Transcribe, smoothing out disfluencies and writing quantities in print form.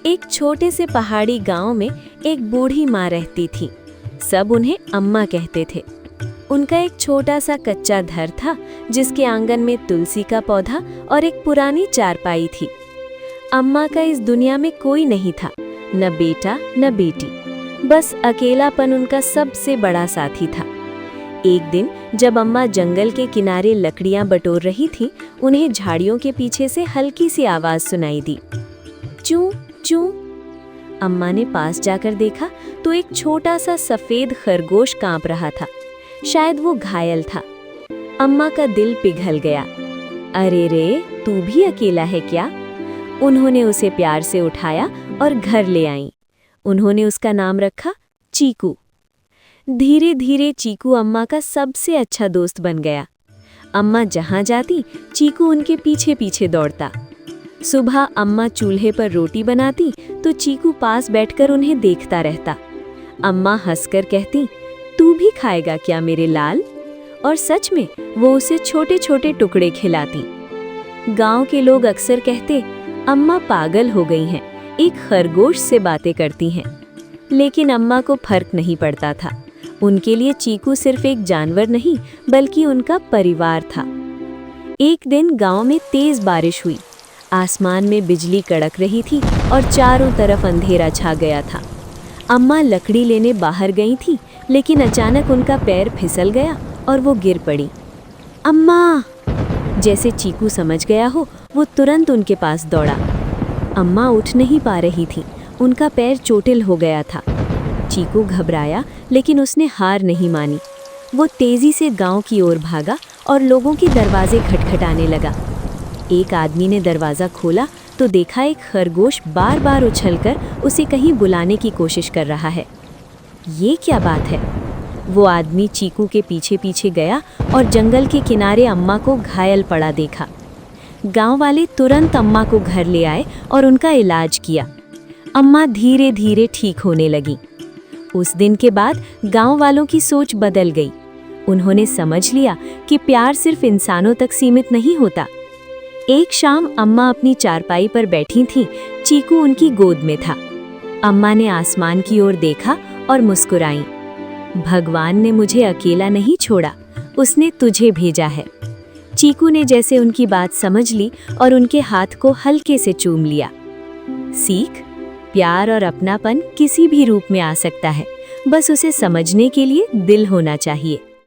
एक छोटे से पहाड़ी गांव में एक बूढ़ी माँ रहती थी। सब उन्हें अम्मा कहते थे। उनका एक छोटा सा कच्चा घर था जिसके आंगन में तुलसी का पौधा और एक पुरानी चारपाई थी। अम्मा का इस दुनिया में कोई नहीं था, न बेटा न बेटी, बस अकेलापन उनका सबसे बड़ा साथी था। एक दिन जब अम्मा जंगल के किनारे लकड़ियां बटोर रही थीं, उन्हें झाड़ियों के पीछे से हल्की सी आवाज सुनाई दी, चूं चूं। अम्मा ने पास जाकर देखा तो एक छोटा सा सफेद खरगोश कांप रहा था। शायद वो घायल था। अम्मा का दिल पिघल गया। अरे रे, तू भी अकेला है क्या? उन्होंने उसे प्यार से उठाया और घर ले आईं। उन्होंने उसका नाम रखा चीकू। धीरे धीरे चीकू अम्मा का सबसे अच्छा दोस्त बन गया। अम्मा जहां जाती, चीकू उनके पीछे पीछे दौड़ता। सुबह अम्मा चूल्हे पर रोटी बनाती तो चीकू पास बैठकर उन्हें देखता रहता। अम्मा हंसकर कहती, तू भी खाएगा क्या मेरे लाल? और सच में वो उसे छोटे छोटे टुकड़े खिलाती। गांव के लोग अक्सर कहते, अम्मा पागल हो गई हैं, एक खरगोश से बातें करती हैं। लेकिन अम्मा को फर्क नहीं पड़ता था। उनके लिए चीकू सिर्फ एक जानवर नहीं, बल्कि उनका परिवार था। एक दिन गांव में तेज बारिश हुई। आसमान में बिजली कड़क रही थी और चारों तरफ अंधेरा छा गया था। अम्मा लकड़ी लेने बाहर गई थी, लेकिन अचानक उनका पैर फिसल गया और वो गिर पड़ी। अम्मा! जैसे चीकू समझ गया हो, वो तुरंत उनके पास दौड़ा। अम्मा उठ नहीं पा रही थी, उनका पैर चोटिल हो गया था। चीकू घबराया, लेकिन उसने हार नहीं मानी। वो तेजी से गांव की ओर भागा और लोगों के दरवाजे खटखटाने लगा। एक आदमी ने दरवाज़ा खोला तो देखा एक खरगोश बार बार उछलकर उसे कहीं बुलाने की कोशिश कर रहा है। ये क्या बात है? वो आदमी चीकू के पीछे पीछे गया और जंगल के किनारे अम्मा को घायल पड़ा देखा। गांव वाले तुरंत अम्मा को घर ले आए और उनका इलाज किया। अम्मा धीरे धीरे ठीक होने लगी। उस दिन के बाद गांव वालों की सोच बदल गई। उन्होंने समझ लिया कि प्यार सिर्फ इंसानों तक सीमित नहीं होता। एक शाम अम्मा अपनी चारपाई पर बैठी थीं, चीकू उनकी गोद में था। अम्मा ने आसमान की ओर देखा और मुस्कुराई। भगवान ने मुझे अकेला नहीं छोड़ा, उसने तुझे भेजा है। चीकू ने जैसे उनकी बात समझ ली और उनके हाथ को हल्के से चूम लिया। सीख, प्यार और अपनापन किसी भी रूप में आ सकता है, बस उसे समझने के लिए दिल होना चाहिए।